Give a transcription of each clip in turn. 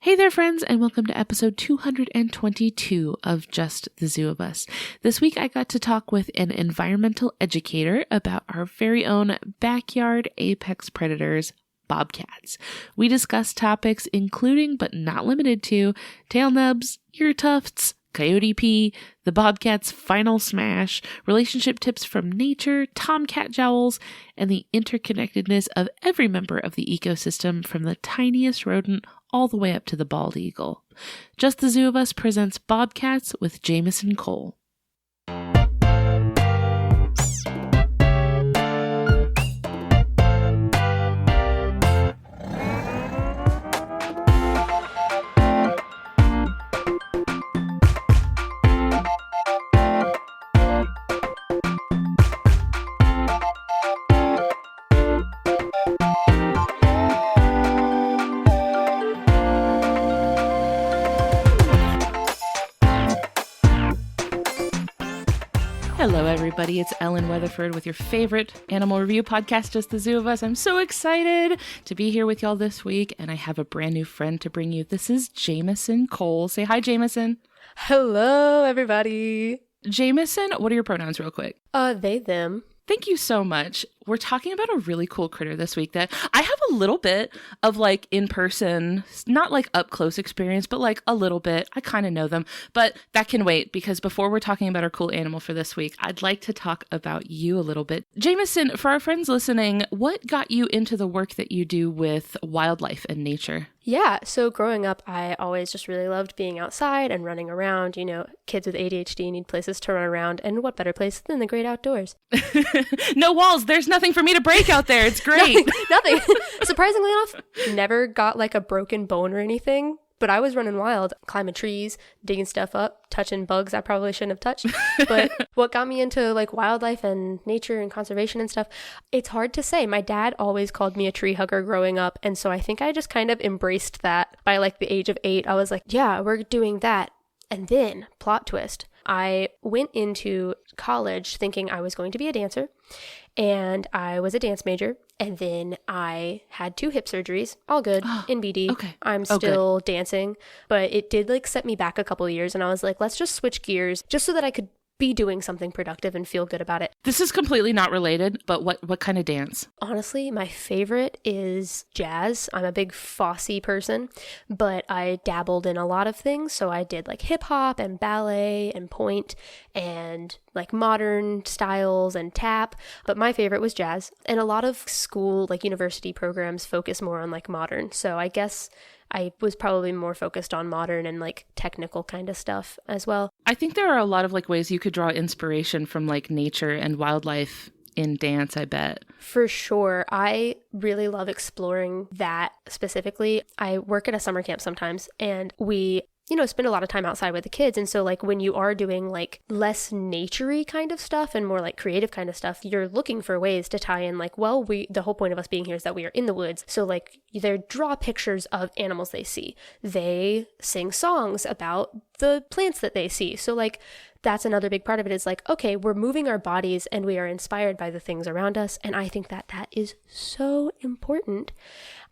Hey there, friends, and welcome to episode 222 of Just the Zoo of Us. This week, I got to talk with an environmental educator about our very own backyard apex predators, bobcats. We discussed topics including, but not limited to, tail nubs, ear tufts, coyote pee, the bobcat's final smash, relationship tips from nature, tomcat jowls, and the interconnectedness of every member of the ecosystem from the tiniest rodent all the way up to the bald eagle. Just the Zoo of Us presents Bobcats with Jamison Cole. Hello, everybody. It's Ellen Weatherford with your favorite animal review podcast, Just the Zoo of Us. I'm so excited to be here with y'all this week, and I have a brand new friend to bring you. This is Jamison Cole. Say hi, Jamison. Hello, everybody. Jamison, what are your pronouns real quick? They, them. Thank you so much. We're talking about a really cool critter this week that I have a little bit of like in person, not like up close experience, but like a little bit. I kind of know them, but that can wait because before we're talking about our cool animal for this week, I'd like to talk about you a little bit. Jamison, for our friends listening, what got you into the work that you do with wildlife and nature? Yeah, so growing up, I always just really loved being outside and running around. You know, kids with ADHD need places to run around, and what better place than the great outdoors? No walls. There's nothing for me to break out there. It's great. Nothing. Surprisingly enough, never got like a broken bone or anything, but I was running wild, climbing trees, digging stuff up, touching bugs I probably shouldn't have touched. But what got me into like wildlife and nature and conservation and stuff, it's hard to say. My dad always called me a tree hugger growing up. And so I think I just kind of embraced that by like the age of 8. I was like, yeah, we're doing that. And then, plot twist, I went into college thinking I was going to be a dancer. And I was a dance major. And then I had 2 hip surgeries, all good, in BD. Okay. I'm still dancing, but it did like set me back a couple of years. And I was like, let's just switch gears just so that I could be doing something productive and feel good about it. This is completely not related, but what kind of dance? Honestly, my favorite is jazz. I'm a big Fosse person, but I dabbled in a lot of things. So I did like hip hop and ballet and point and like modern styles and tap, but my favorite was jazz. And a lot of school, like university programs focus more on like modern. So I guess I was probably more focused on modern and like technical kind of stuff as well. I think there are a lot of like ways you could draw inspiration from like nature and wildlife in dance, I bet. For sure. I really love exploring that specifically. I work at a summer camp sometimes, and we spend a lot of time outside with the kids. And so like when you are doing like less nature-y kind of stuff and more like creative kind of stuff, you're looking for ways to tie in like, well, the whole point of us being here is that we are in the woods. So like they draw pictures of animals they see. They sing songs about the plants that they see. So like that's another big part of it is like, okay, we're moving our bodies and we are inspired by the things around us. And I think that that is so important.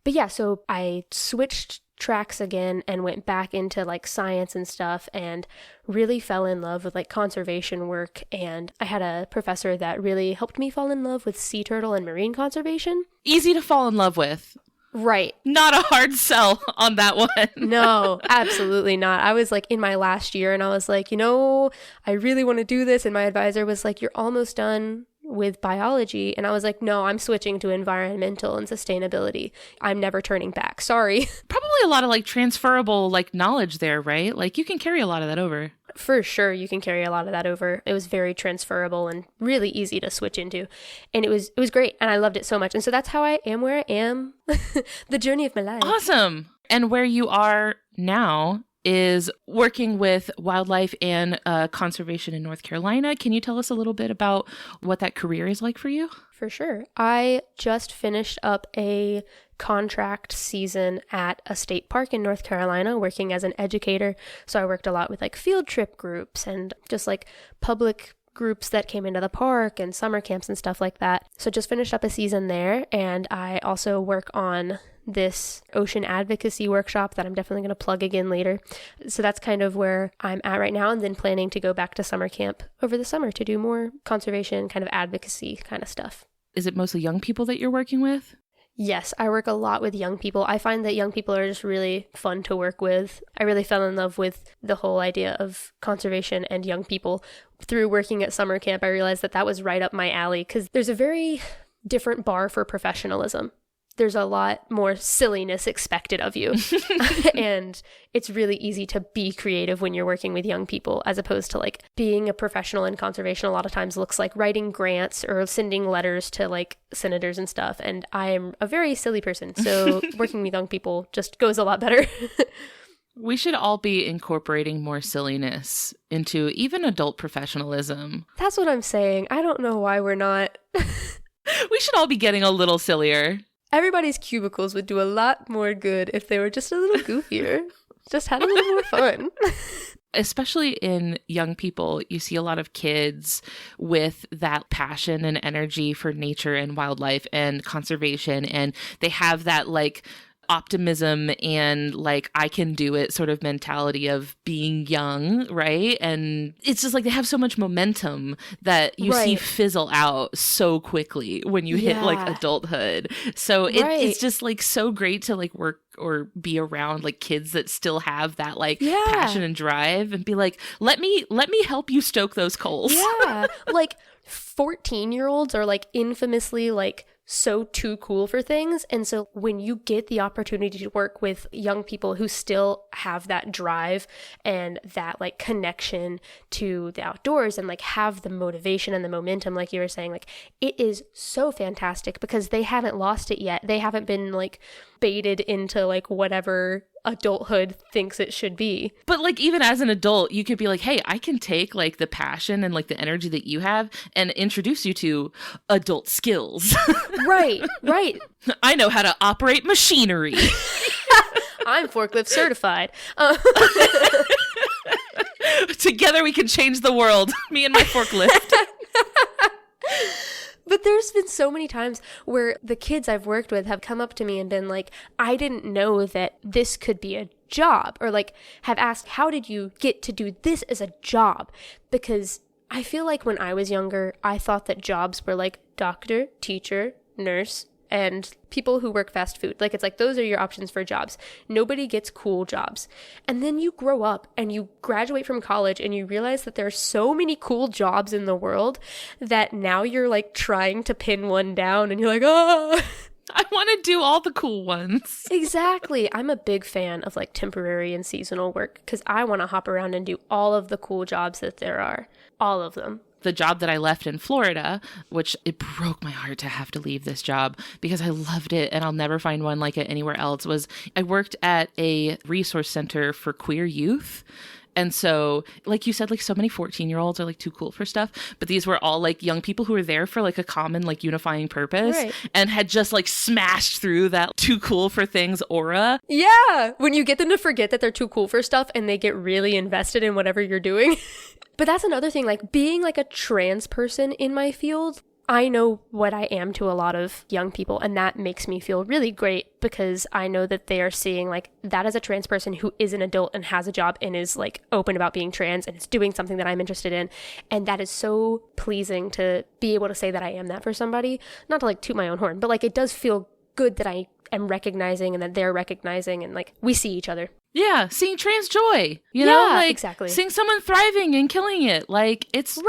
But yeah, so I switched tracks again and went back into like science and stuff and really fell in love with like conservation work. And I had a professor that really helped me fall in love with sea turtle and marine conservation. Easy to fall in love with. Right. Not a hard sell on that one. No, absolutely not. I was like in my last year and I was like, I really want to do this. And my advisor was like, you're almost done with biology. And I was like, no, I'm switching to environmental and sustainability. I'm never turning back. Sorry. Probably a lot of like transferable like knowledge there, right? Like you can carry a lot of that over. For sure, you can carry a lot of that over. It was very transferable and really easy to switch into. And it was great. And I loved it so much. And so that's how I am where I am. The journey of my life. Awesome. And where you are now is working with wildlife and conservation in North Carolina. Can you tell us a little bit about what that career is like for you? For sure. I just finished up a contract season at a state park in North Carolina working as an educator. So I worked a lot with like field trip groups and just like public groups that came into the park and summer camps and stuff like that. So just finished up a season there. And I also work on this ocean advocacy workshop that I'm definitely going to plug again later. So that's kind of where I'm at right now, and then planning to go back to summer camp over the summer to do more conservation kind of advocacy kind of stuff. Is it mostly young people that you're working with? Yes, I work a lot with young people. I find that young people are just really fun to work with. I really fell in love with the whole idea of conservation and young people. Through working at summer camp, I realized that that was right up my alley because there's a very different bar for professionalism. There's a lot more silliness expected of you. And it's really easy to be creative when you're working with young people, as opposed to like being a professional in conservation a lot of times looks like writing grants or sending letters to like senators and stuff. And I'm a very silly person. So working with young people just goes a lot better. We should all be incorporating more silliness into even adult professionalism. That's what I'm saying. I don't know why we're not. We should all be getting a little sillier. Everybody's cubicles would do a lot more good if they were just a little goofier. Just had a little more fun. Especially in young people, you see a lot of kids with that passion and energy for nature and wildlife and conservation. And they have that like optimism and like I can do it sort of mentality of being young, right? And it's just like they have so much momentum that you see fizzle out so quickly when you hit like adulthood. So it's just like so great to like work or be around like kids that still have that like passion and drive and be like, let me help you stoke those coals. Yeah. Like 14-year-olds are like infamously like so too cool for things. And so when you get the opportunity to work with young people who still have that drive and that like connection to the outdoors and like have the motivation and the momentum, like you were saying, like it is so fantastic because they haven't lost it yet. They haven't been like baited into like whatever adulthood thinks it should be. But like even as an adult, you could be like, hey, I can take like the passion and like the energy that you have and introduce you to adult skills. Right. I know how to operate machinery. I'm forklift certified. Together we can change the world. Me and my forklift. But there's been so many times where the kids I've worked with have come up to me and been like, I didn't know that this could be a job, or like have asked, how did you get to do this as a job? Because I feel like when I was younger, I thought that jobs were like doctor, teacher, nurse, and people who work fast food. Like, it's like, those are your options for jobs. Nobody gets cool jobs. And then you grow up and you graduate from college and you realize that there are so many cool jobs in the world that now you're like trying to pin one down and you're like, oh, I want to do all the cool ones. Exactly. I'm a big fan of like temporary and seasonal work because I want to hop around and do all of the cool jobs that there are. All of them. The job that I left in Florida, which it broke my heart to have to leave this job because I loved it and I'll never find one like it anywhere else, was I worked at a resource center for queer youth. And so, like you said, like so many 14-year-olds are like too cool for stuff. But these were all like young people who were there for like a common like unifying purpose and had just like smashed through that too cool for things aura. Yeah. When you get them to forget that they're too cool for stuff and they get really invested in whatever you're doing. But that's another thing, like being like a trans person in my field, I know what I am to a lot of young people, and that makes me feel really great because I know that they are seeing like that as a trans person who is an adult and has a job and is like open about being trans and is doing something that I'm interested in. And that is so pleasing to be able to say that I am that for somebody, not to like toot my own horn, but like it does feel good that I am recognizing and that they're recognizing and like we see each other. Yeah, seeing trans joy, you know, like exactly. Seeing someone thriving and killing it, like it's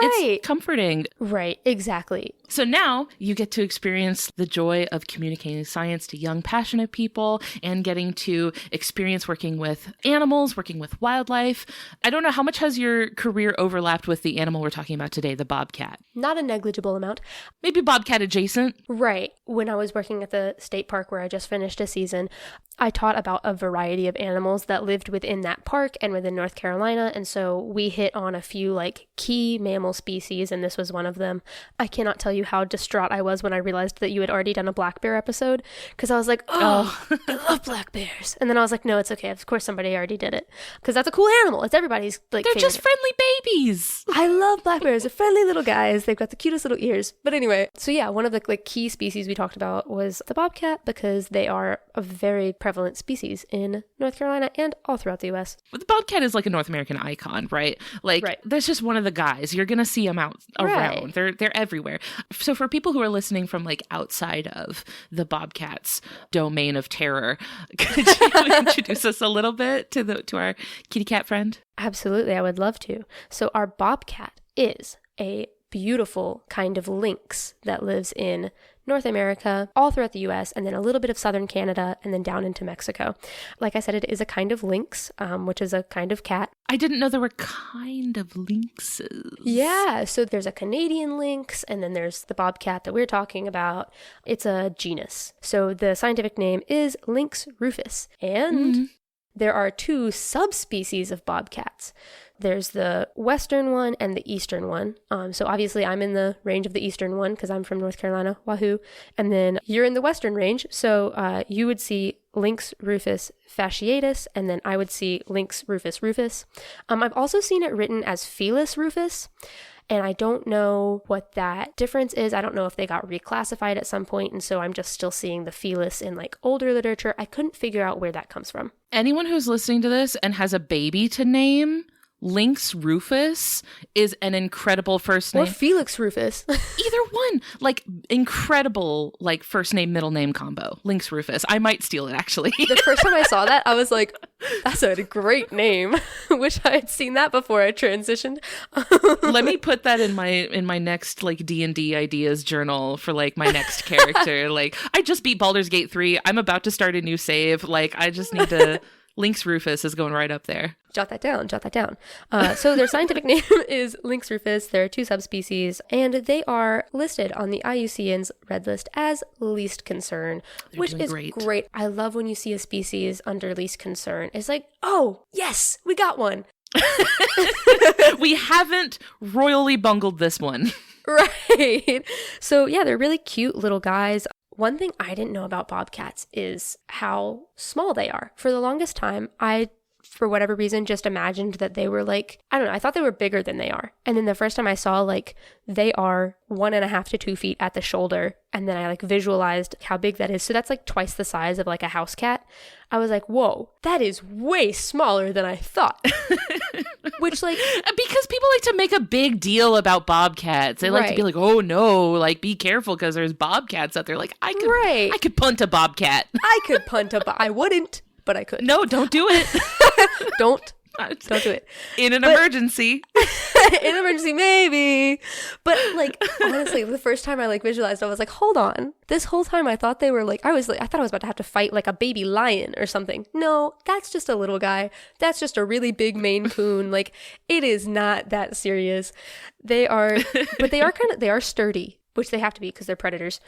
comforting. Right, exactly. So now you get to experience the joy of communicating science to young, passionate people and getting to experience working with animals, working with wildlife. I don't know, how much has your career overlapped with the animal we're talking about today, the bobcat? Not a negligible amount. Maybe bobcat adjacent? Right. When I was working at the state park where I just finished a season, I taught about a variety of animals that lived within that park and within North Carolina. And so we hit on a few like key mammal species, and this was one of them. I cannot tell you how distraught I was when I realized that you had already done a black bear episode, because I was like, oh, I love black bears. And then I was like, no, it's okay. Of course somebody already did it, because that's a cool animal. It's everybody's like They're favorite. just friendly babies. I love black bears. They're friendly little guys. They've got the cutest little ears. But anyway, so yeah, one of the like key species we talked about was the bobcat, because they are a very prevalent species in North Carolina and all throughout the U.S. But the bobcat is like a North American icon, right? Like, Right. That's just one of the guys. You're going to see them out around. Right. They're everywhere. So for people who are listening from like outside of the bobcat's domain of terror, could you introduce us a little bit to our kitty cat friend? Absolutely, I would love to. So our bobcat is a beautiful kind of lynx that lives in North America, all throughout the U.S., and then a little bit of southern Canada, and then down into Mexico. Like I said, it is a kind of lynx, which is a kind of cat. I didn't know there were kind of lynxes. Yeah, so there's a Canadian lynx, and then there's the bobcat that we're talking about. It's a genus. So the scientific name is Lynx rufus. And there are two subspecies of bobcats. There's the western one and the eastern one. So obviously I'm in the range of the eastern one because I'm from North Carolina, wahoo. And then you're in the western range. So you would see Lynx rufus fasciatus, and then I would see Lynx rufus rufus. I've also seen it written as Felis rufus, and I don't know what that difference is. I don't know if they got reclassified at some point, and so I'm just still seeing the Felis in like older literature. I couldn't figure out where that comes from. Anyone who's listening to this and has a baby to name, Lynx rufus is an incredible first name. Or Felix rufus. Either one. Like, incredible, like, first name, middle name combo. Lynx rufus. I might steal it, actually. The first time I saw that, I was like, that's a great name. Wish I had seen that before I transitioned. Let me put that in my next, like, D&D ideas journal for, like, my next character. Like, I just beat Baldur's Gate 3. I'm about to start a new save. Like, I just need to... Lynx rufus is going right up there. Jot that down. So their scientific name is Lynx rufus. There are two subspecies, and they are listed on the IUCN's Red List as least concern, which is great. I love when you see a species under least concern. It's like, oh, yes, we got one. We haven't royally bungled this one. Right. So yeah, they're really cute little guys. One thing I didn't know about bobcats is how small they are. For the longest time, I, for whatever reason, just imagined that they were like, I don't know, I thought they were bigger than they are. And then the first time I saw, like, they are 1.5 to 2 feet at the shoulder. And then I, like, visualized how big that is. So that's, like, twice the size of, like, a house cat. I was like, whoa, that is way smaller than I thought. Which, like... Because people like to make a big deal about bobcats. They like to be like, oh, no, like, be careful because there's bobcats out there. Like, I could punt a bobcat. I wouldn't, but I could. No, don't do it. Don't do it. In an emergency. In an emergency, maybe. But, like, honestly, the first time I, like, visualized, I was like, hold on. This whole time I thought they were, like, I thought I was about to have to fight, like, a baby lion or something. No, that's just a little guy. That's just a really big Maine Coon. Like, it is not that serious. They are sturdy, which they have to be because they're predators.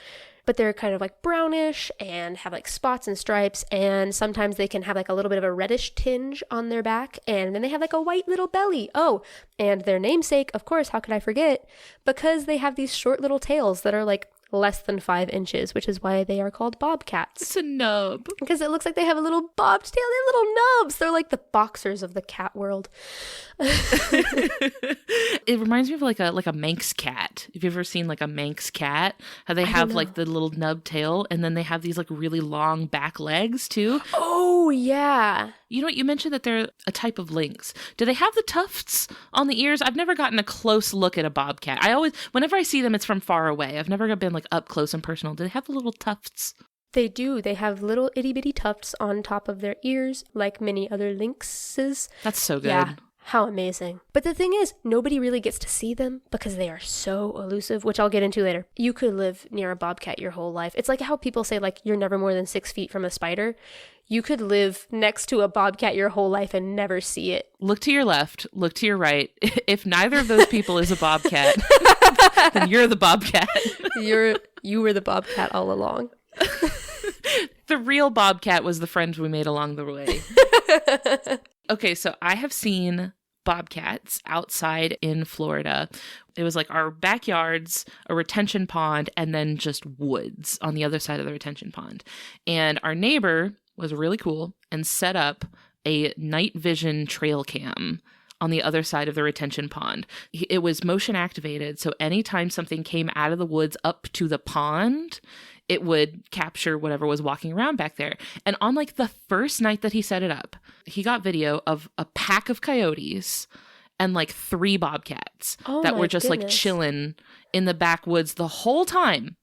But they're kind of like brownish and have like spots and stripes, and sometimes they can have like a little bit of a reddish tinge on their back, and then they have like a white little belly. Oh, and their namesake, of course, how could I forget? Because they have these short little tails that are like less than 5 inches, which is why they are called bobcats. It's a nub. Because it looks like they have a little bobbed tail. They have little nubs. They're like the boxers of the cat world. It reminds me of like a Manx cat. Have you ever seen like a Manx cat? How they have like the little nub tail, and then they have these like really long back legs too. Oh, yeah. You know what? You mentioned that they're a type of lynx. Do they have the tufts on the ears? I've never gotten a close look at a bobcat. Whenever I see them, it's from far away. I've never been like up close and personal. Do they have the little tufts? They do. They have little itty bitty tufts on top of their ears, like many other lynxes. That's so good. Yeah. How amazing. But the thing is, nobody really gets to see them because they are so elusive, which I'll get into later. You could live near a bobcat your whole life. It's like how people say, like, you're never more than 6 feet from a spider. You could live next to a bobcat your whole life and never see it. Look to your left, look to your right. If neither of those people is a bobcat, then you're the bobcat. You were the bobcat all along. The real bobcat was the friend we made along the way. Okay, so I have seen bobcats outside in Florida. It was like our backyards, a retention pond, and then just woods on the other side of the retention pond. And our neighbor was really cool and set up a night vision trail cam on the other side of the retention pond. It was motion activated, so anytime something came out of the woods up to the pond, it would capture whatever was walking around back there. And on like the first night that he set it up, he got video of a pack of coyotes and like 3 bobcats that were just like chilling in the backwoods the whole time.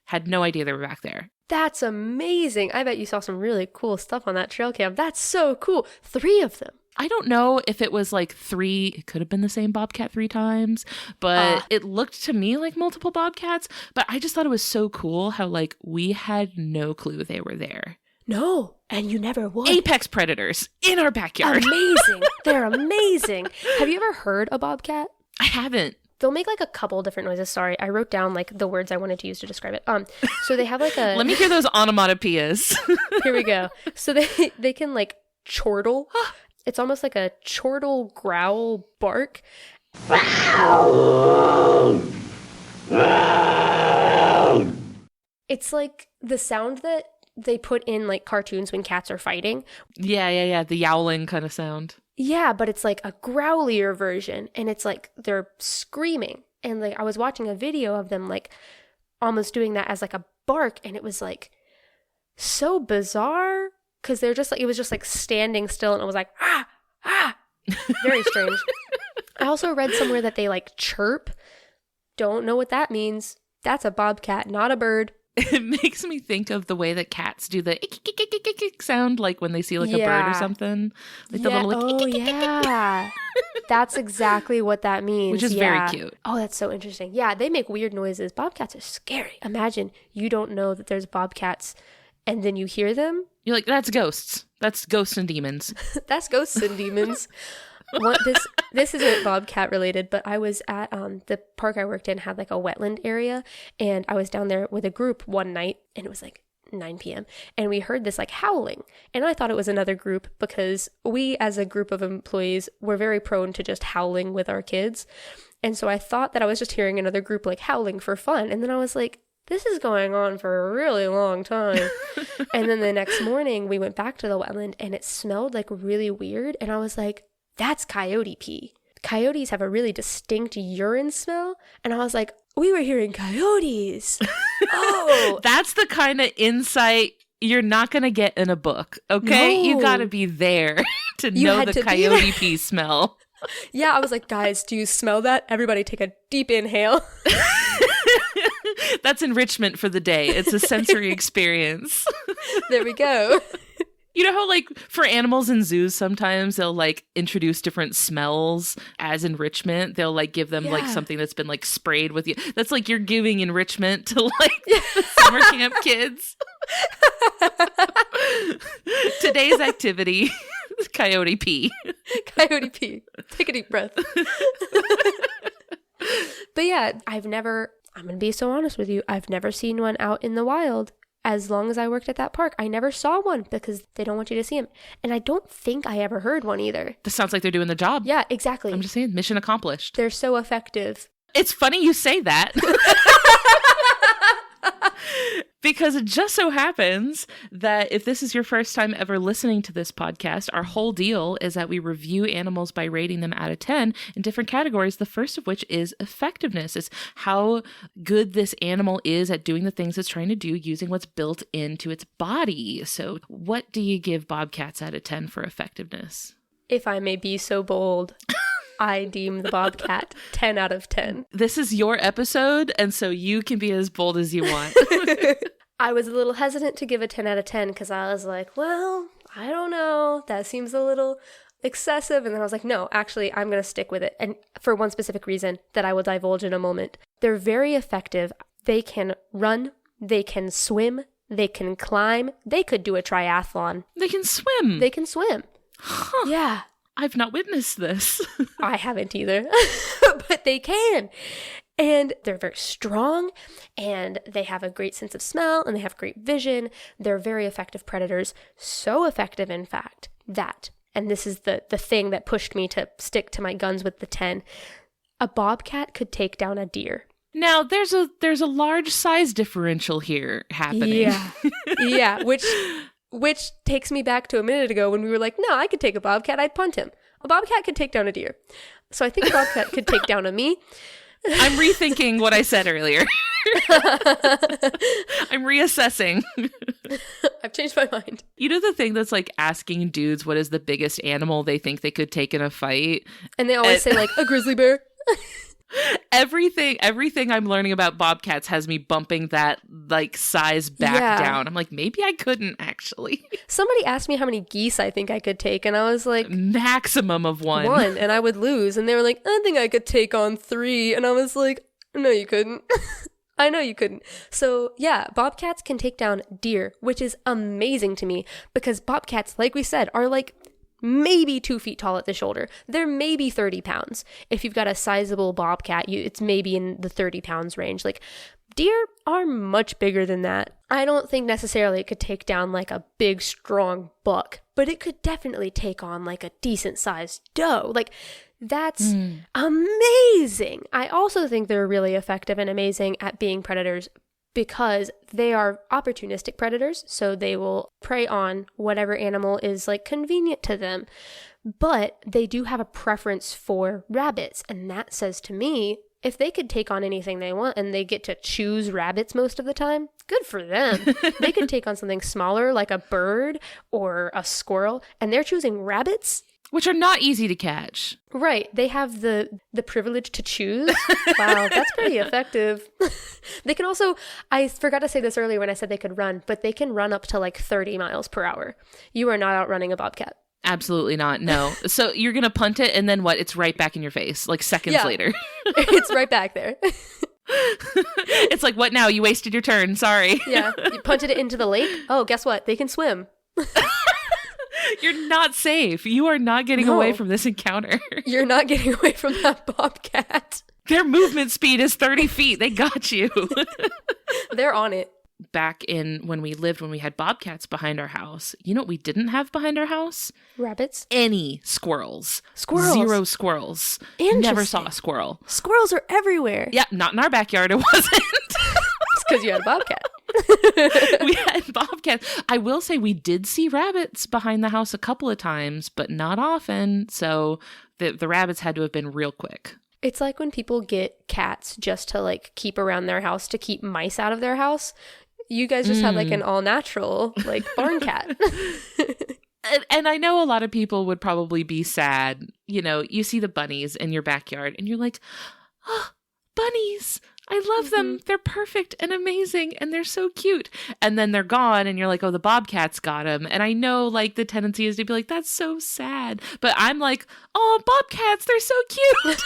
Had no idea they were back there. That's amazing. I bet you saw some really cool stuff on that trail cam. That's so cool. 3 of them. I don't know if it was like 3, it could have been the same bobcat 3 times, but it looked to me like multiple bobcats. But I just thought it was so cool how like we had no clue they were there. No, and you never would. Apex predators in our backyard. Amazing. They're amazing. Have you ever heard a bobcat? I haven't. They'll make like a couple different noises. Sorry, I wrote down like the words I wanted to use to describe it. So they have like a... Let me hear those onomatopoeias. Here we go. So they can like chortle. It's almost like a chortle growl bark. It's like the sound that they put in like cartoons when cats are fighting. Yeah. The yowling kind of sound. Yeah, but it's like a growlier version, and it's like they're screaming. And like I was watching a video of them like almost doing that as like a bark, and it was like so bizarre because they're just like, it was just like standing still, and it was like very strange. I also read somewhere that they like chirp. Don't know what that means. That's a bobcat, not a bird. It makes me think of the way that cats do the sound, like when they see like a bird or something. Like the little like, yeah. That's exactly what that means. Which is very cute. Oh, that's so interesting. Yeah, they make weird noises. Bobcats are scary. Imagine you don't know that there's bobcats and then you hear them. You're like, that's ghosts. That's ghosts and demons. That's ghosts and demons. This isn't bobcat related, but I was at the park I worked in had like a wetland area, and I was down there with a group one night, and it was like 9 p.m. and we heard this like howling, and I thought it was another group because we as a group of employees were very prone to just howling with our kids, and so I thought that I was just hearing another group like howling for fun, and then I was like, this is going on for a really long time. And then the next morning we went back to the wetland, and it smelled like really weird, and I was like, that's coyote pee. Coyotes have a really distinct urine smell. And I was like, we were hearing coyotes. Oh. That's the kind of insight you're not going to get in a book, okay? No. You got to be there to know the coyote pee smell. Yeah, I was like, guys, do you smell that? Everybody take a deep inhale. That's enrichment for the day. It's a sensory experience. There we go. You know how, like, for animals in zoos, sometimes they'll, like, introduce different smells as enrichment? They'll, like, give them, like, something that's been, like, sprayed with you. That's, like, you're giving enrichment to, like, the summer camp kids. Today's activity, coyote pee. Coyote pee. Take a deep breath. But, yeah, I'm going to be so honest with you, I've never seen one out in the wild. As long as I worked at that park, I never saw one because they don't want you to see them. And I don't think I ever heard one either. This sounds like they're doing the job. Yeah, exactly. I'm just saying, mission accomplished. They're so effective. It's funny you say that. Because it just so happens that if this is your first time ever listening to this podcast, our whole deal is that we review animals by rating them out of 10 in different categories, the first of which is effectiveness. It's how good this animal is at doing the things it's trying to do using what's built into its body. So what do you give bobcats out of 10 for effectiveness? If I may be so bold, I deem the bobcat 10 out of 10. This is your episode, and so you can be as bold as you want. I was a little hesitant to give a 10 out of 10 because I was like, well, I don't know. That seems a little excessive. And then I was like, no, actually, I'm going to stick with it. And for one specific reason that I will divulge in a moment. They're very effective. They can run. They can swim. They can climb. They could do a triathlon. They can swim. They can swim. Huh. Yeah. I've not witnessed this. I haven't either. But they can. And they're very strong, and they have a great sense of smell, and they have great vision. They're very effective predators. So effective, in fact, that, and this is the thing that pushed me to stick to my guns with the 10, a bobcat could take down a deer. Now, there's a large size differential here happening. Yeah, which takes me back to a minute ago when we were like, no, I could take a bobcat, I'd punt him. A bobcat could take down a deer. So I think a bobcat could take down a me. I'm rethinking what I said earlier. I'm reassessing. I've changed my mind. You know the thing that's like asking dudes what is the biggest animal they think they could take in a fight? And they always say like a grizzly bear. Everything I'm learning about bobcats has me bumping that like size back down. I'm like, maybe I couldn't actually. Somebody asked me how many geese I think I could take, and I was like, maximum of one, and I would lose. And they were like, I think I could take on 3, and I was like, no, you couldn't. I know you couldn't. So yeah, bobcats can take down deer, which is amazing to me because bobcats, like we said, are like maybe 2 feet tall at the shoulder. They're maybe 30 pounds. If you've got a sizable bobcat, it's maybe in the 30 pounds range. Like, deer are much bigger than that. I don't think necessarily it could take down like a big, strong buck, but it could definitely take on like a decent sized doe. Like, that's amazing. I also think they're really effective and amazing at being predators because they are opportunistic predators, so they will prey on whatever animal is like convenient to them. But they do have a preference for rabbits, and that says to me, if they could take on anything they want and they get to choose rabbits most of the time, good for them. They could take on something smaller like a bird or a squirrel, and they're choosing rabbits. Which are not easy to catch. Right. They have the privilege to choose. Wow, that's pretty effective. They can also, I forgot to say this earlier when I said they could run, but they can run up to like 30 miles per hour. You are not outrunning a bobcat. Absolutely not. No. So you're going to punt it and then what? It's right back in your face, like seconds later. It's right back there. It's like, what now? You wasted your turn. Sorry. Yeah. You punted it into the lake. Oh, guess what? They can swim. You're not safe. You are not getting away from this encounter. You're not getting away from that bobcat. Their movement speed is 30 feet. They got you. They're on it. Back in when we had bobcats behind our house, you know what we didn't have behind our house? Rabbits? Any squirrels. Squirrels? 0 squirrels. Never saw a squirrel. Squirrels are everywhere. Yeah, not in our backyard. It wasn't. It's because you had a bobcat. We had bobcats. I will say we did see rabbits behind the house a couple of times, but not often. So the rabbits had to have been real quick. It's like when people get cats just to like keep around their house to keep mice out of their house. You guys just had like an all natural like barn cat. And I know a lot of people would probably be sad. You know, you see the bunnies in your backyard and you're like, oh, bunnies. I love them. They're perfect and amazing and they're so cute. And then they're gone and you're like, oh, the bobcats got them. And I know like the tendency is to be like, that's so sad. But I'm like, oh, bobcats, they're so cute.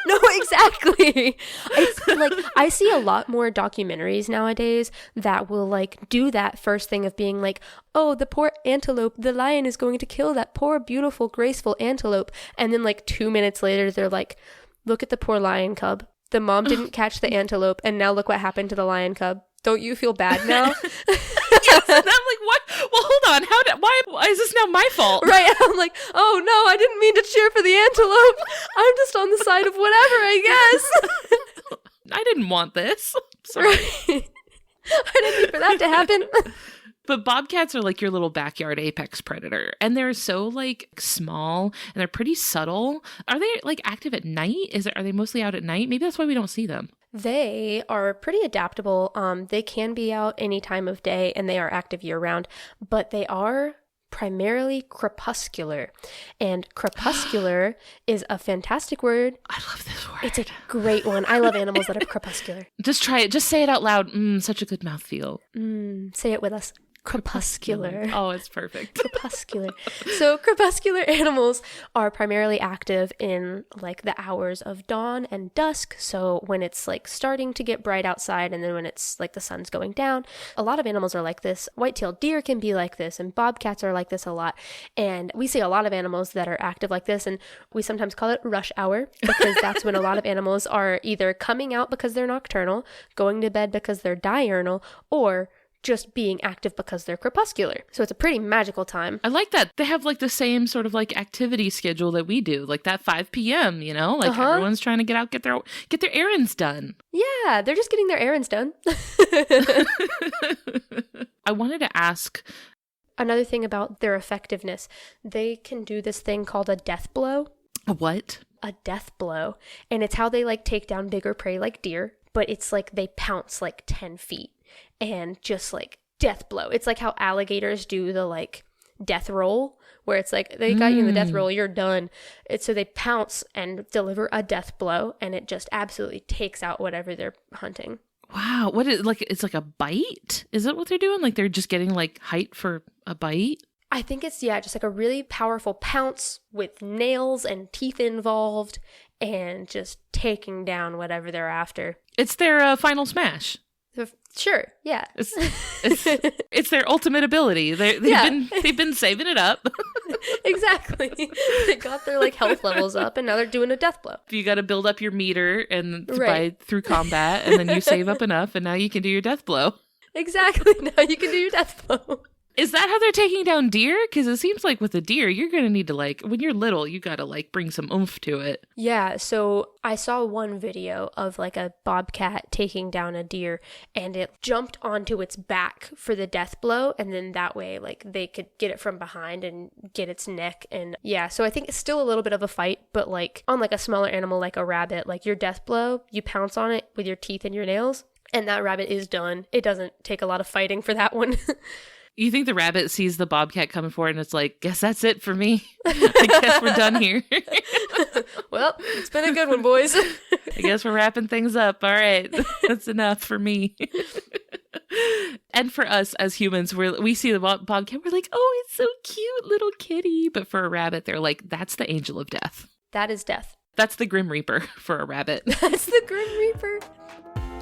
No, exactly. It's like I see a lot more documentaries nowadays that will like do that first thing of being like, oh, the poor antelope, the lion is going to kill that poor, beautiful, graceful antelope. And then like 2 minutes later, they're like, look at the poor lion cub. The mom didn't catch the antelope, and now look what happened to the lion cub. Don't you feel bad now? Yes, and I'm like, what? Well, hold on. Why is this now my fault? Right. I'm like, oh no, I didn't mean to cheer for the antelope. I'm just on the side of whatever, I guess. I didn't want this. Sorry. Right. I didn't mean for that to happen. But bobcats are like your little backyard apex predator. And they're so like small and they're pretty subtle. Are they like active at night? Are they mostly out at night? Maybe that's why we don't see them. They are pretty adaptable. They can be out any time of day and they are active year round, but they are primarily crepuscular. And crepuscular is a fantastic word. I love this word. It's a great one. I love animals that are crepuscular. Just try it. Just say it out loud. Such a good mouthfeel. Say it with us. Crepuscular. Oh, it's perfect. Crepuscular. So crepuscular animals are primarily active in like the hours of dawn and dusk. So when it's like starting to get bright outside, and then when it's like the sun's going down. A lot of animals are like this. White-tailed deer can be like this, and bobcats are like this a lot. And we see a lot of animals that are active like this, and we sometimes call it rush hour, because that's when a lot of animals are either coming out because they're nocturnal, going to bed because they're diurnal, or just being active because they're crepuscular. So it's a pretty magical time. I like that. They have like the same sort of like activity schedule that we do, like that 5 p.m., you know, like everyone's trying to get out, get their errands done. Yeah, they're just getting their errands done. I wanted to ask another thing about their effectiveness. They can do this thing called a death blow. A what? A death blow. And it's how they like take down bigger prey like deer, but it's like they pounce like 10 feet. And just like death blow. It's like how alligators do the like death roll, where it's like they got you in the death roll, you're done. So they pounce and deliver a death blow, and it just absolutely takes out whatever they're hunting. Wow. What is like, it's like a bite? Is that what they're doing? Like they're just getting like height for a bite? I think it's, just like a really powerful pounce with nails and teeth involved, and just taking down whatever they're after. It's their final smash. Sure, yeah. It's their ultimate ability. They've been saving it up. Exactly. They got their like health levels up, and now they're doing a death blow. You got to build up your meter through combat, and then you save up enough, and now you can do your death blow. Exactly. Now you can do your death blow. Is that how they're taking down deer? Because it seems like with a deer, you're going to need to like, when you're little, you got to like bring some oomph to it. Yeah, so I saw one video of like a bobcat taking down a deer, and it jumped onto its back for the death blow, and then that way like they could get it from behind and get its neck. And yeah, so I think it's still a little bit of a fight, but like on like a smaller animal like a rabbit, like your death blow, you pounce on it with your teeth and your nails, and that rabbit is done. It doesn't take a lot of fighting for that one. You think the rabbit sees the bobcat coming forward and it's like, guess that's it for me. I guess we're done here. Well, it's been a good one, boys. I guess we're wrapping things up. All right. That's enough for me. And for us as humans, we see the bobcat, we're like, oh, it's so cute, little kitty. But for a rabbit, they're like, that's the angel of death. That is death. That's the Grim Reaper for a rabbit. That's the Grim Reaper.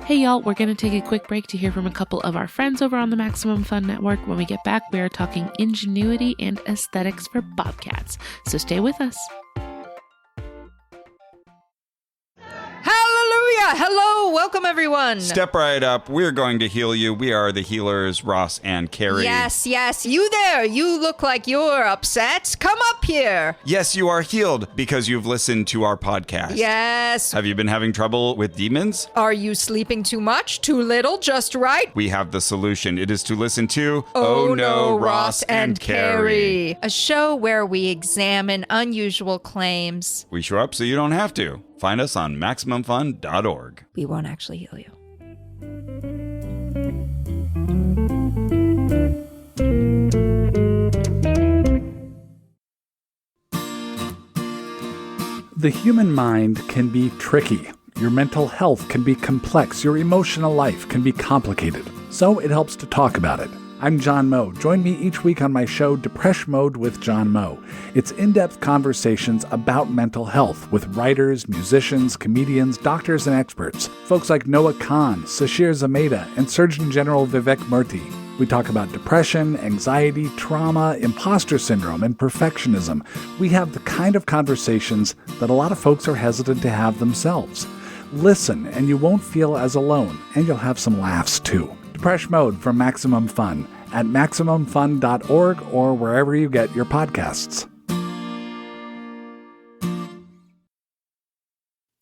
Hey y'all, we're going to take a quick break to hear from a couple of our friends over on the Maximum Fun Network. When we get back, we are talking ingenuity and aesthetics for bobcats. So stay with us. Hello, welcome everyone. Step right up. We're going to heal you. We are the healers, Ross and Carrie. Yes, you there. You look like you're upset. Come up here. Yes, you are healed because you've listened to our podcast. Yes. Have you been having trouble with demons? Are you sleeping too much, too little, just right? We have the solution. It is to listen to Oh No, Ross and Carrie. A show where we examine unusual claims. We show up so you don't have to. Find us on MaximumFun.org. We won't actually heal you. The human mind can be tricky. Your mental health can be complex. Your emotional life can be complicated. So it helps to talk about it. I'm John Moe. Join me each week on my show, Depression Mode with John Moe. It's in-depth conversations about mental health with writers, musicians, comedians, doctors, and experts. Folks like Noah Kahn, Sashir Zameda, and Surgeon General Vivek Murthy. We talk about depression, anxiety, trauma, imposter syndrome, and perfectionism. We have the kind of conversations that a lot of folks are hesitant to have themselves. Listen, and you won't feel as alone, and you'll have some laughs, too. Depression Mode from Maximum Fun at MaximumFun.org or wherever you get your podcasts.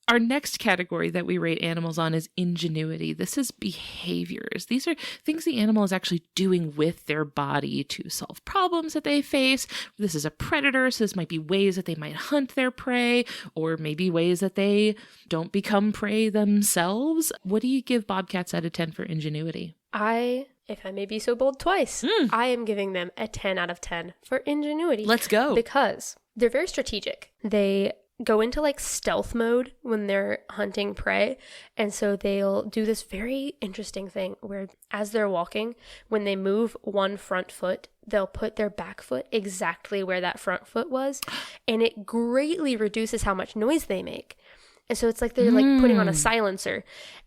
Our next category that we rate animals on is ingenuity. This is behaviors. These are things the animal is actually doing with their body to solve problems that they face. This is a predator, so this might be ways that they might hunt their prey, or maybe ways that they don't become prey themselves. What do you give bobcats out of 10 for ingenuity? If I may be so bold twice, I am giving them a 10 out of 10 for ingenuity. Let's go. Because they're very strategic. They go into like stealth mode when they're hunting prey. And so they'll do this very interesting thing where as they're walking, when they move one front foot, they'll put their back foot exactly where that front foot was. And it greatly reduces how much noise they make. And so it's like they're like putting on a silencer,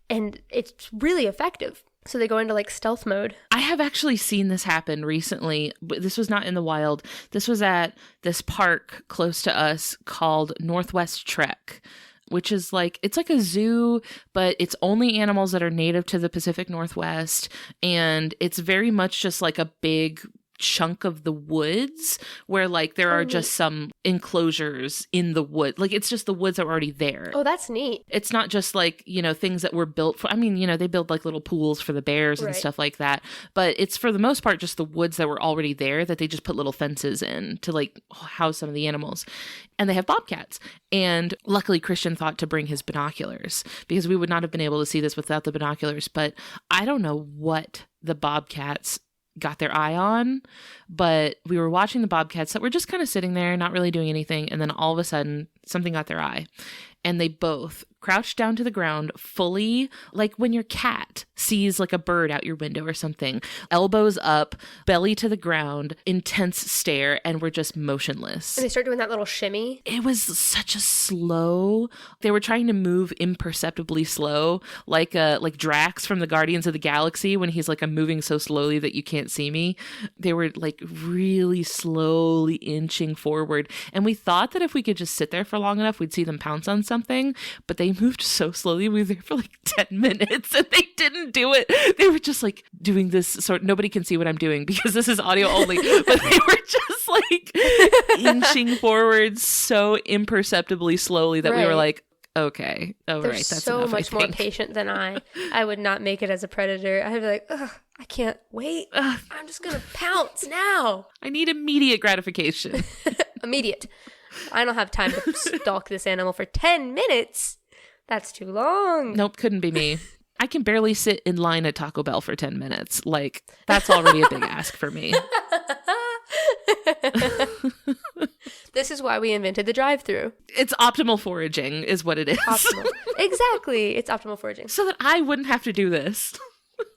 and it's really effective. So they go into like stealth mode. I have actually seen this happen recently, but this was not in the wild. This was at this park close to us called Northwest Trek, which is like, it's like a zoo, but it's only animals that are native to the Pacific Northwest. And it's very much just like a big chunk of the woods where like there are just some enclosures in the wood. Like it's just the woods that were already there. Oh, that's neat. It's not just like, you know, things that were built for, I mean, you know, they build like little pools for the bears and stuff like that. But it's for the most part just the woods that were already there that they just put little fences in to like house some of the animals. And they have bobcats. And luckily Christian thought to bring his binoculars because we would not have been able to see this without the binoculars. But I don't know what the bobcats got their eye on, but we were watching the bobcats that were just kind of sitting there, not really doing anything. And then all of a sudden something got their eye and they both crouched down to the ground fully, like when your cat sees like a bird out your window or something, elbows up, belly to the ground, intense stare, and we're just motionless. And they start doing that little shimmy. It was such a slow, they were trying to move imperceptibly slow, like Drax from the Guardians of the Galaxy when he's like, I'm moving so slowly that you can't see me. They were like really slowly inching forward. And we thought that if we could just sit there for long enough, we'd see them pounce on something, but they moved so slowly. We were there for like 10 minutes and they didn't do it. They were just like doing this sort, nobody can see what I'm doing because this is audio only, but they were just like inching forward so imperceptibly slowly that we were like, okay, all right, that's so enough, much more patient than I would not make it as a predator. I'd be like, ugh, I can't wait. I'm just gonna pounce now. I need immediate gratification. Immediate. I don't have time to stalk this animal for 10 minutes. That's too long. Nope, couldn't be me. I can barely sit in line at Taco Bell for 10 minutes. Like, that's already a big ask for me. This is why we invented the drive-thru. It's optimal foraging is what it is. Optimal. Exactly. It's optimal foraging. So that I wouldn't have to do this.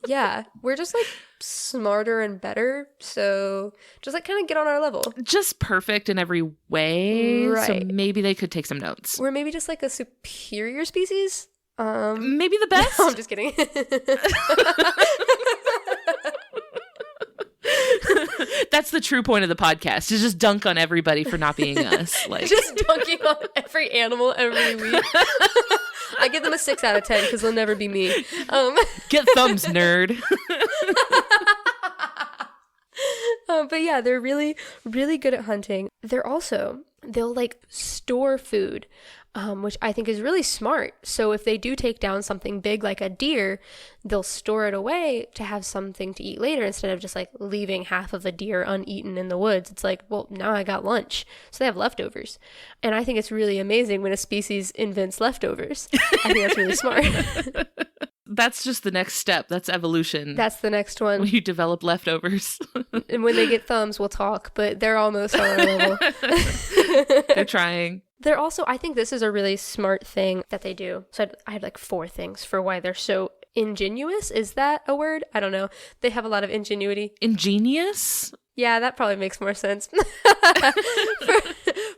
Yeah. We're just like smarter and better. So just like kind of get on our level. Just perfect in every way. Right. So maybe they could take some notes. We're maybe just like a superior species. Maybe the best. No, I'm just kidding. That's the true point of the podcast, is just dunk on everybody for not being us. Like, just dunking on every animal every week. I give them a 6 out of 10 because they'll never be me. Get thumbs, nerd. But yeah, they're really, really good at hunting. They'll like store food, which I think is really smart. So if they do take down something big like a deer, they'll store it away to have something to eat later instead of just like leaving half of a deer uneaten in the woods. It's like, well, now I got lunch. So they have leftovers. And I think it's really amazing when a species invents leftovers. I think that's really smart. That's just the next step. That's evolution. That's the next one. When you develop leftovers. And when they get thumbs, we'll talk, but they're almost on our level. They're trying. They're also, I think this is a really smart thing that they do. So I had like 4 things for why they're so ingenuous. Is that a word? I don't know. They have a lot of ingenuity. Ingenious? Yeah, that probably makes more sense.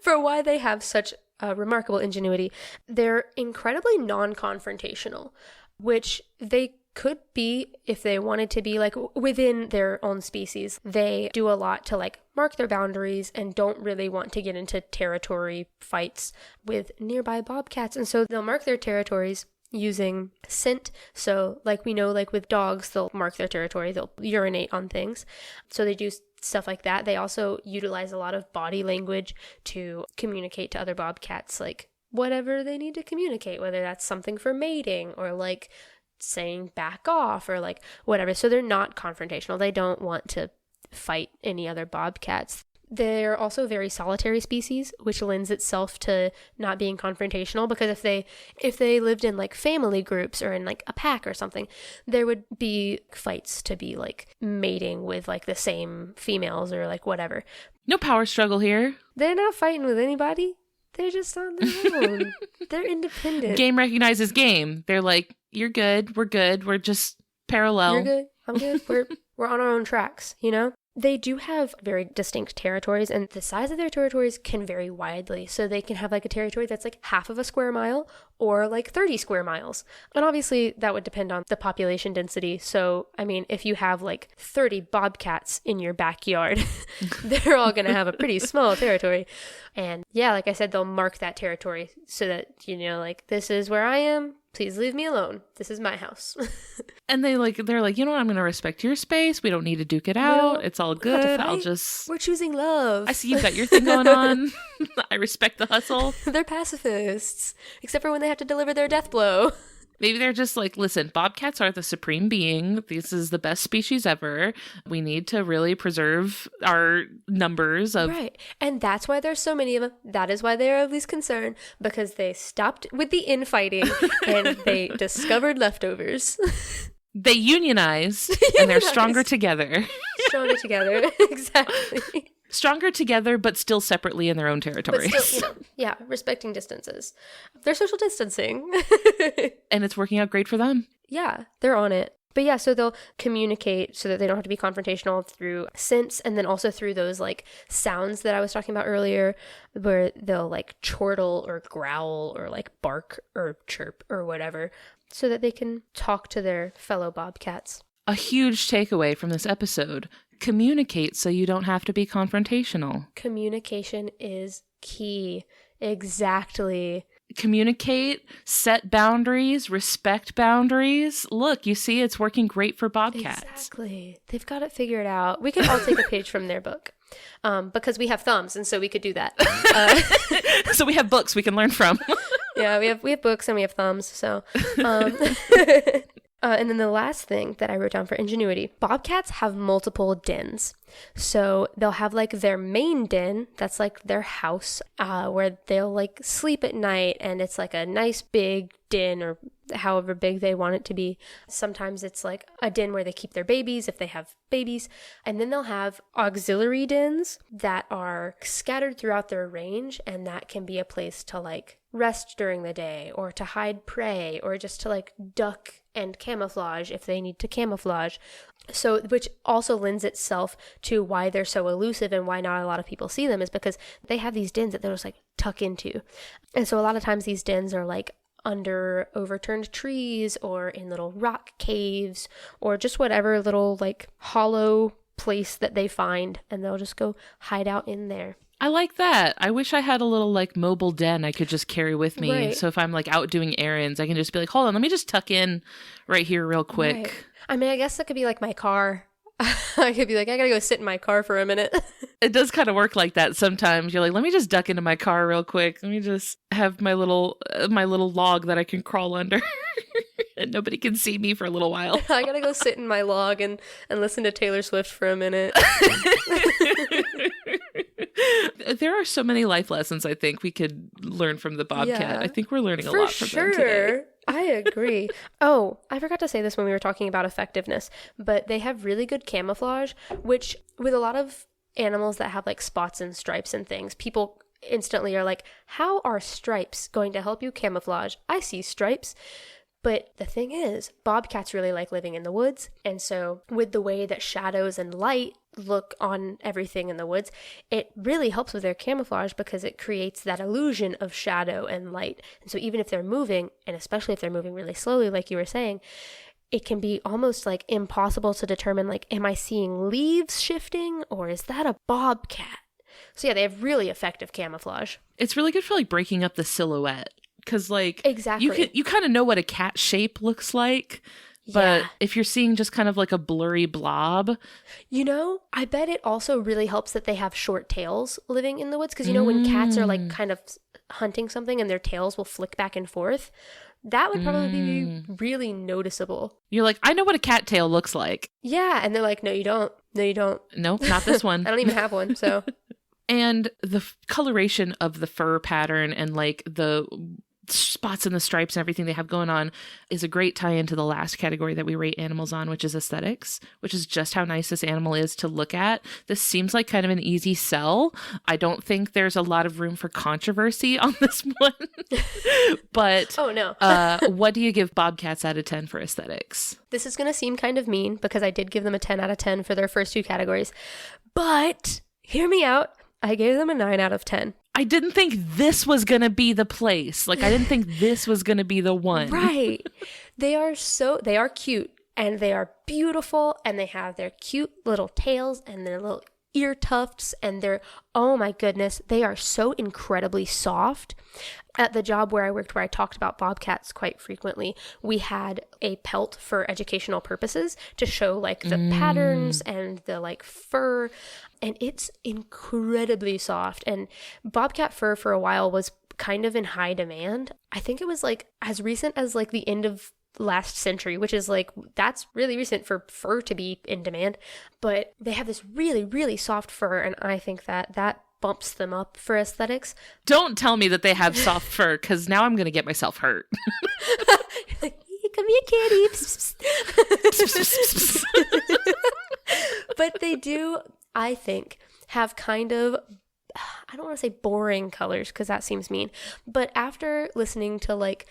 for why they have such remarkable ingenuity. They're incredibly non-confrontational, which they could be if they wanted to be, like within their own species. They do a lot to like mark their boundaries and don't really want to get into territory fights with nearby bobcats. And so they'll mark their territories using scent. So like we know, like with dogs, they'll mark their territory, they'll urinate on things. So they do stuff like that. They also utilize a lot of body language to communicate to other bobcats, like whatever they need to communicate, whether that's something for mating or like saying back off or like whatever. So they're not confrontational. They don't want to fight any other bobcats. They're also very solitary species, which lends itself to not being confrontational, because if they lived in like family groups or in like a pack or something, there would be fights to be like mating with like the same females or like whatever. No power struggle here. They're not fighting with anybody. They're just on their own. They're independent. Game recognizes game. They're like, you're good. We're good. We're just parallel. You're good. I'm good. We're on our own tracks, you know? They do have very distinct territories, and the size of their territories can vary widely. So they can have like a territory that's like half of a square mile or like 30 square miles. And obviously that would depend on the population density. So, I mean, if you have like 30 bobcats in your backyard, they're all going to have a pretty small territory. And yeah, like I said, they'll mark that territory so that, you know, like, this is where I am. Please leave me alone. This is my house. And they're like, you know what? I'm going to respect your space. We don't need to duke it out. It's all good. We're choosing love. I see you've got your thing going on. I respect the hustle. They're pacifists, except for when they have to deliver their death blow. Maybe they're just like, listen, bobcats are the supreme being. This is the best species ever. We need to really preserve our numbers of... Right. And that's why there's so many of them. That is why they're of least concern, because they stopped with the infighting and they discovered leftovers. They unionize and they're stronger together. Stronger together. Exactly. Stronger together, but still separately in their own territories. But still, you know, yeah, respecting distances. They're social distancing. And it's working out great for them. Yeah, they're on it. But yeah, so they'll communicate so that they don't have to be confrontational through scents, and then also through those like sounds that I was talking about earlier, where they'll like chortle or growl or like bark or chirp or whatever, so that they can talk to their fellow bobcats. A huge takeaway from this episode: communicate so you don't have to be confrontational. Communication is key. Exactly. Communicate, set boundaries, respect boundaries. Look, you see, it's working great for bobcats. Exactly. They've got it figured out. We could all take a page from their book, because we have thumbs, and so we could do that. So we have books we can learn from. Yeah, we have books and we have thumbs. So, and then the last thing that I wrote down for ingenuity: bobcats have multiple dens. So they'll have like their main den, that's like their house, where they'll like sleep at night, and it's like a nice big den, or however big they want it to be. Sometimes it's like a den where they keep their babies if they have babies. And then they'll have auxiliary dens that are scattered throughout their range, and that can be a place to like rest during the day, or to hide prey, or just to like duck and camouflage if they need to camouflage. So, which also lends itself to why they're so elusive and why not a lot of people see them, is because they have these dens that they'll just like tuck into. And so a lot of times these dens are like under overturned trees, or in little rock caves, or just whatever little like hollow place that they find, and they'll just go hide out in there. I like that. I wish I had a little like mobile den I could just carry with me. Right. So if I'm like out doing errands, I can just be like, hold on, let me just tuck in right here real quick. Right. I mean, I guess that could be like my car. I could be like, I gotta go sit in my car for a minute. It does kind of work like that sometimes. You're like, let me just duck into my car real quick. Let me just have my little log that I can crawl under. And nobody can see me for a little while. I gotta go sit in my log and listen to Taylor Swift for a minute. There are so many life lessons I think we could learn from the bobcat. Yeah. I think we're learning a lot from them today. I agree. Oh, I forgot to say this when we were talking about effectiveness, but they have really good camouflage, which with a lot of animals that have like spots and stripes and things, people instantly are like, how are stripes going to help you camouflage? I see stripes. But the thing is, bobcats really like living in the woods. And so with the way that shadows and light look on everything in the woods, it really helps with their camouflage, because it creates that illusion of shadow and light. And so even if they're moving, and especially if they're moving really slowly, like you were saying, it can be almost like impossible to determine, like, am I seeing leaves shifting, or is that a bobcat? So yeah, they have really effective camouflage. It's really good for like breaking up the silhouette. Because, like, exactly, you kind of know what a cat shape looks like, but if you're seeing just kind of like a blurry blob. You know, I bet it also really helps that they have short tails living in the woods, because, you know, when cats are like kind of hunting something and their tails will flick back and forth, that would probably be really noticeable. You're like, I know what a cat tail looks like. Yeah, and they're like, no, you don't. No, you don't. Nope, not this one. I don't even have one, so. And the coloration of the fur pattern and like the spots and the stripes and everything they have going on is a great tie into the last category that we rate animals on, which is aesthetics, which is just how nice this animal is to look at. This seems like kind of an easy sell. I don't think there's a lot of room for controversy on this one. But oh no. What do you give bobcats out of 10 for aesthetics? This is going to seem kind of mean because I did give them a 10 out of 10 for their first two categories. But hear me out. I gave them a 9 out of 10. I didn't think this was going to be the place. Like, I didn't think this was going to be the one. Right. They are cute and they are beautiful and they have their cute little tails and their little ear tufts and oh my goodness, they are so incredibly soft. At the job where I worked, where I talked about bobcats quite frequently, we had a pelt for educational purposes to show like the patterns and the like fur, and it's incredibly soft. And bobcat fur for a while was kind of in high demand. I think it was like as recent as like the end of last century, which is like, that's really recent for fur to be in demand. But they have this really, really soft fur, and I think that bumps them up for aesthetics. Don't tell me that they have soft fur, because now I'm going to get myself hurt. Like, come here, kitty. But they do, I think, have kind of, I don't want to say boring colors because that seems mean, but after listening to like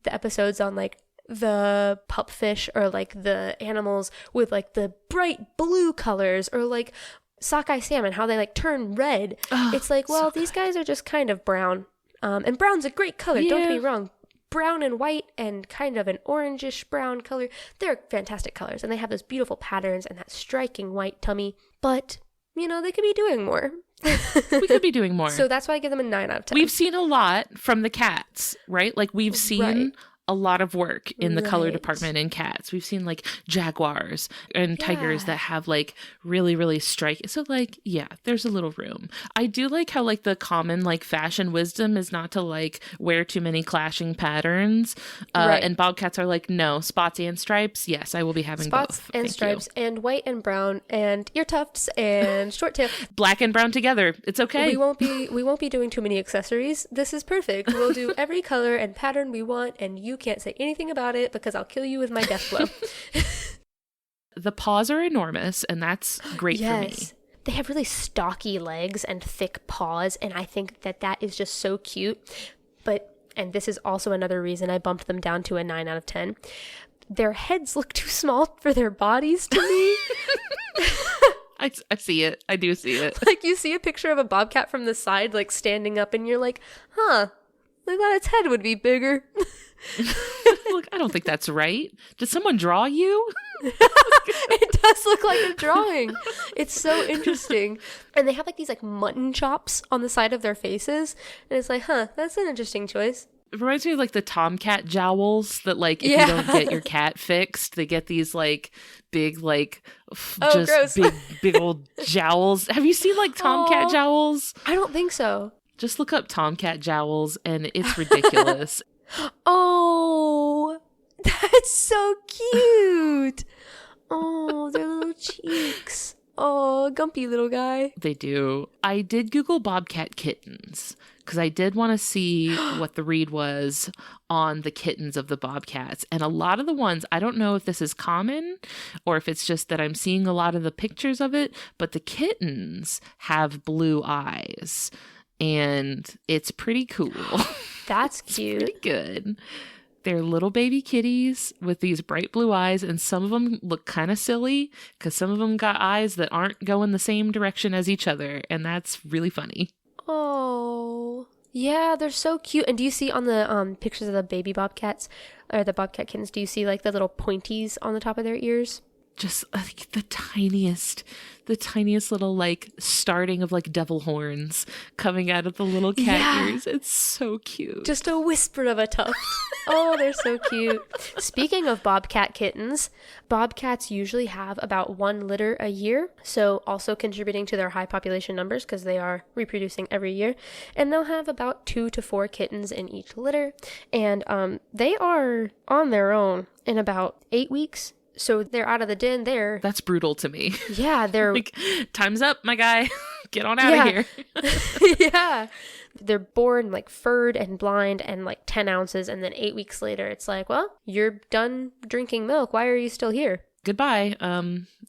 the episodes on like the pupfish or like the animals with like the bright blue colors or like sockeye salmon, how they like turn red, it's like, well, these guys are just kind of brown, and brown's a great color, don't get me wrong. Brown and white and kind of an orangish brown color, they're fantastic colors, and they have those beautiful patterns and that striking white tummy, but you know, they could be doing more. We could be doing more. So that's why I give them a 9 out of 10. We've seen a lot from the cats, right? Like we've seen a lot of work in the color department in cats. We've seen like jaguars and tigers that have like really, really striking. So like, yeah, there's a little room. I do like how like the common like fashion wisdom is not to like wear too many clashing patterns. And bobcats are like, no, spots and stripes. Yes, I will be having spots both. And Thank stripes you. and white and brown and ear tufts and short tail. Black and brown together. It's okay. We won't be doing too many accessories. This is perfect. We'll do every color and pattern we want, and you can't say anything about it because I'll kill you with my death blow. The paws are enormous, and that's great for me. They have really stocky legs and thick paws, and I think that is just so cute. And this is also another reason I bumped them down to a 9 out of 10. Their heads look too small for their bodies to me. I see it. I do see it. Like you see a picture of a bobcat from the side, like standing up, and you're like, huh, I thought its head would be bigger. Look, I don't think that's right. Did someone draw you? It does look like a drawing. It's so interesting. And they have like these like mutton chops on the side of their faces. And it's like, huh, that's an interesting choice. It reminds me of like the tomcat jowls that like if you don't get your cat fixed, they get these like big like gross. big old jowls. Have you seen like tomcat jowls? I don't think so. Just look up tomcat jowls and it's ridiculous. Oh, that's so cute. Oh, their little cheeks. Oh, gumpy little guy. They do. I did Google bobcat kittens because I did want to see what the read was on the kittens of the bobcats. And a lot of the ones, I don't know if this is common or if it's just that I'm seeing a lot of the pictures of it, but the kittens have blue eyes. And it's pretty cool. That's cute. Pretty good. They're little baby kitties with these bright blue eyes, and some of them look kind of silly because some of them got eyes that aren't going the same direction as each other, and that's really funny. Oh, yeah, they're so cute. And do you see on the pictures of the baby bobcats or the bobcat kittens, do you see like the little pointies on the top of their ears? Just like the tiniest little like starting of like devil horns coming out of the little cat ears. It's so cute. Just a whisper of a tuft. Oh, they're so cute. Speaking of bobcat kittens, bobcats usually have about 1 litter a year. So also contributing to their high population numbers because they are reproducing every year. And they'll have about 2 to 4 kittens in each litter. And they are on their own in about 8 weeks. So they're out of the den there. That's brutal to me. Yeah, they're like, time's up, my guy. Get on out of here. Yeah. They're born like furred and blind and like 10 ounces. And then 8 weeks later, it's like, well, you're done drinking milk. Why are you still here? Goodbye.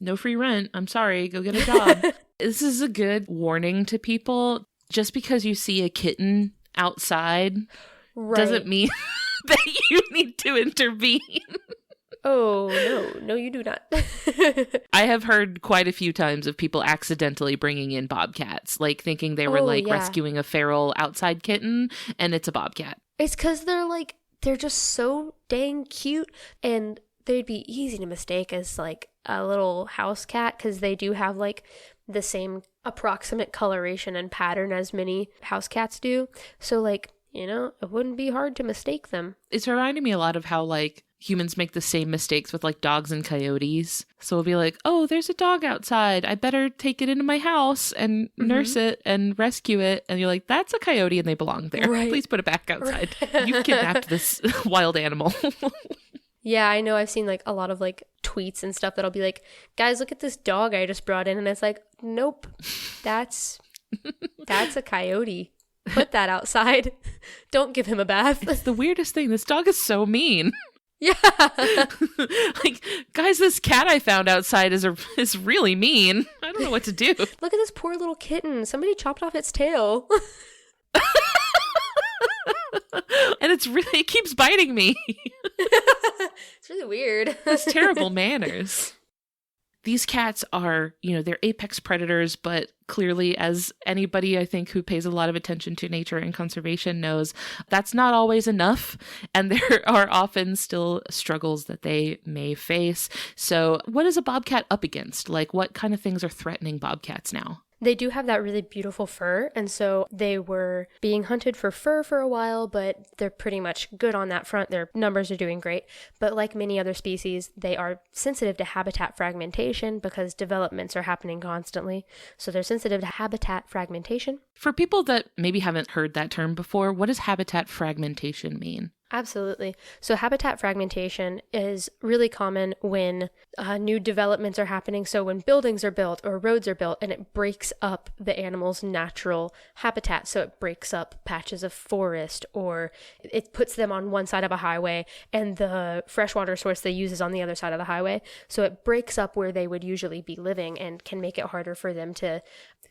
No free rent. I'm sorry. Go get a job. This is a good warning to people. Just because you see a kitten outside doesn't mean that you need to intervene. Oh, no, you do not. I have heard quite a few times of people accidentally bringing in bobcats, like thinking they were rescuing a feral outside kitten, and it's a bobcat. It's because they're just so dang cute, and they'd be easy to mistake as like a little house cat because they do have like the same approximate coloration and pattern as many house cats do. So like, it wouldn't be hard to mistake them. It's reminding me a lot of how like humans make the same mistakes with like dogs and coyotes. So we'll be like, oh, there's a dog outside. I better take it into my house and nurse it and rescue it. And you're like, that's a coyote and they belong there. Right. Please put it back outside. You've kidnapped this wild animal. Yeah, I know. I've seen like a lot of like tweets and stuff that'll be like, guys, look at this dog I just brought in. And it's like, nope, that's a coyote. Put that outside. Don't give him a bath. It's the weirdest thing. This dog is so mean. Yeah. Like, guys, this cat I found outside is really mean. I don't know what to do. Look at this poor little kitten. Somebody chopped off its tail. And it keeps biting me. It's really weird. It's terrible manners. These cats are, they're apex predators, but clearly, as anybody I think who pays a lot of attention to nature and conservation knows, that's not always enough. And there are often still struggles that they may face. So what is a bobcat up against? Like, what kind of things are threatening bobcats now? They do have that really beautiful fur, and so they were being hunted for fur for a while, but they're pretty much good on that front. Their numbers are doing great. But like many other species, they are sensitive to habitat fragmentation because developments are happening constantly. So they're sensitive to habitat fragmentation. For people that maybe haven't heard that term before, what does habitat fragmentation mean? Absolutely. So habitat fragmentation is really common when new developments are happening. So when buildings are built or roads are built and it breaks up the animal's natural habitat. So it breaks up patches of forest or it puts them on one side of a highway and the freshwater source they use is on the other side of the highway. So it breaks up where they would usually be living and can make it harder for them to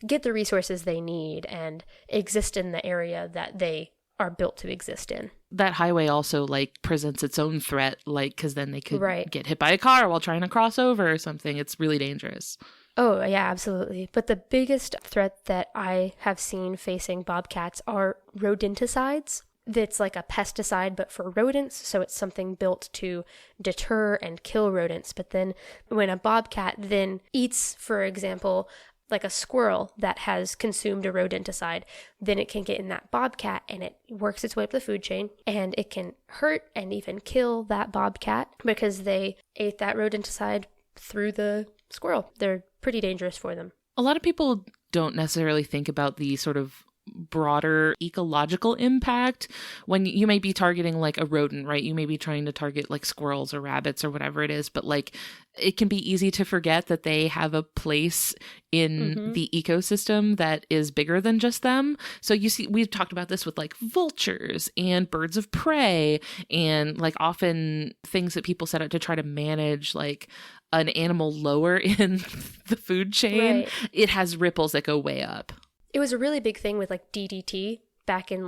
get the resources they need and exist in the area that they are built to exist in. That highway also presents its own threat, because then they could get hit by a car while trying to cross over or something. It's really dangerous. Oh, yeah, absolutely. But the biggest threat that I have seen facing bobcats are rodenticides. That's like a pesticide, but for rodents. So it's something built to deter and kill rodents. But then when a bobcat then eats, for example, like a squirrel that has consumed a rodenticide, then it can get in that bobcat and it works its way up the food chain and it can hurt and even kill that bobcat because they ate that rodenticide through the squirrel. They're pretty dangerous for them. A lot of people don't necessarily think about the sort of broader ecological impact when you may be targeting like a rodent, right? You may be trying to target like squirrels or rabbits or whatever it is, but it can be easy to forget that they have a place in the ecosystem that is bigger than just them. So you see, we've talked about this with like vultures and birds of prey and often things that people set out to try to manage like an animal lower in the food chain. Right. It has ripples that go way up. It was a really big thing with DDT back in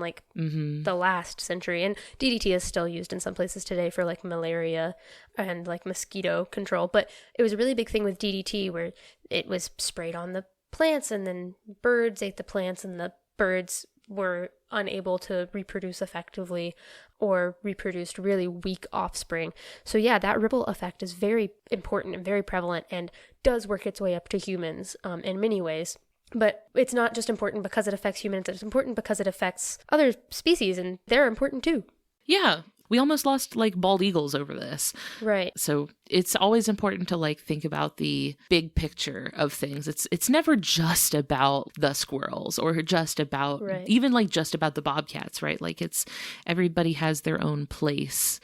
the last century. And DDT is still used in some places today for malaria and mosquito control. But it was a really big thing with DDT where it was sprayed on the plants and then birds ate the plants and the birds were unable to reproduce effectively or reproduced really weak offspring. So yeah, that ripple effect is very important and very prevalent and does work its way up to humans in many ways. But it's not just important because it affects humans, it's important because it affects other species, and they're important too. Yeah. We almost lost bald eagles over this. Right. So it's always important to think about the big picture of things. It's never just about the squirrels or just about even just about the bobcats, right? It's everybody has their own place.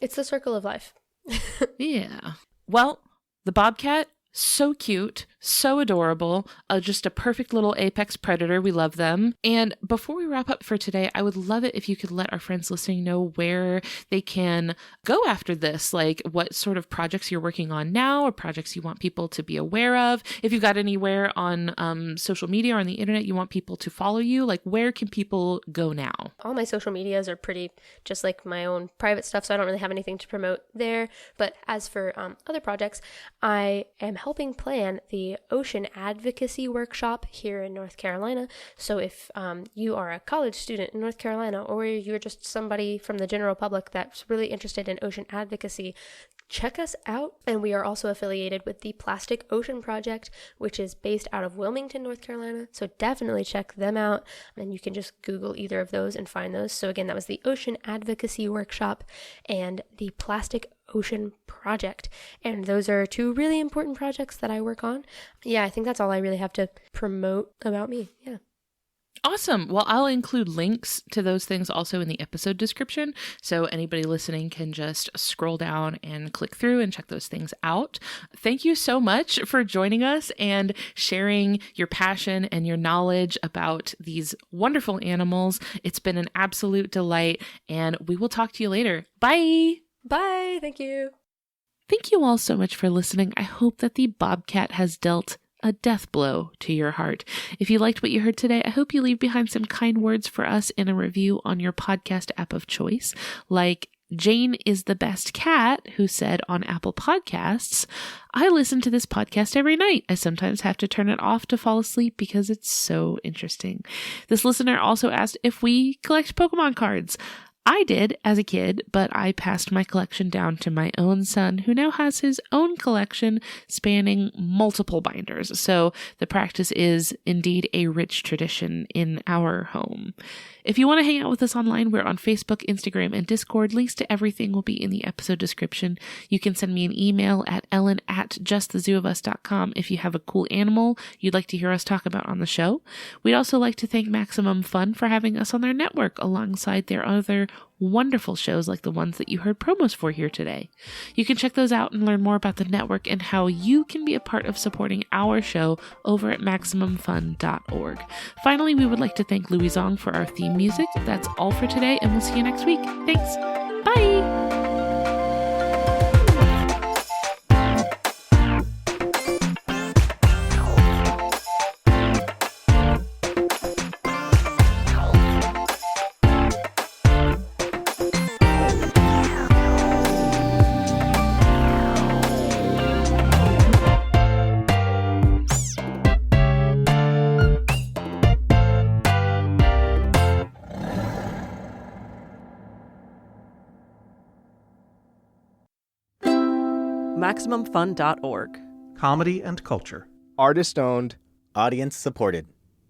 It's the circle of life. Yeah. Well, the bobcat, so cute, So adorable. Just a perfect little apex predator. We love them. And before we wrap up for today, I would love it if you could let our friends listening know where they can go after this, like what sort of projects you're working on now or projects you want people to be aware of. If you've got anywhere on social media or on the internet you want people to follow you, like where can people go now? All my social medias are pretty just like my own private stuff, so I don't really have anything to promote there. But as for other projects, I am helping plan the Ocean Advocacy Workshop here in North Carolina. So if you are a college student in North Carolina, or you're just somebody from the general public that's really interested in ocean advocacy, check us out. And we are also affiliated with the Plastic Ocean Project, which is based out of Wilmington, North Carolina. So definitely check them out. And you can just Google either of those and find those. So again, that was the Ocean Advocacy Workshop and the Plastic Ocean Project. And those are two really important projects that I work on. Yeah, I think that's all I really have to promote about me. Yeah. Awesome. Well, I'll include links to those things also in the episode description, so anybody listening can just scroll down and click through and check those things out. Thank you so much for joining us and sharing your passion and your knowledge about these wonderful animals. It's been an absolute delight, and we will talk to you later. Bye! Bye! Thank you! Thank you all so much for listening. I hope that the Bobcat has dealt a death blow to your heart. If you liked what you heard today, I hope you leave behind some kind words for us in a review on your podcast app of choice, like Jane is the best cat, who said on Apple Podcasts, I listen to this podcast every night. I sometimes have to turn it off to fall asleep because it's so interesting. This listener also asked if we collect Pokemon cards. I did as a kid, but I passed my collection down to my own son, who now has his own collection spanning multiple binders. So the practice is indeed a rich tradition in our home. If you want to hang out with us online, we're on Facebook, Instagram, and Discord. Links to everything will be in the episode description. You can send me an email at ellen@justthezooofus.com if you have a cool animal you'd like to hear us talk about on the show. We'd also like to thank Maximum Fun for having us on their network alongside their other wonderful shows like the ones that you heard promos for here today. You can check those out and learn more about the network and how you can be a part of supporting our show over at MaximumFun.org. Finally, we would like to thank Louis Zong for our theme music. That's all for today, and we'll see you next week. Thanks. Bye! MaximumFun.org. Comedy and culture. Artist owned. Audience supported.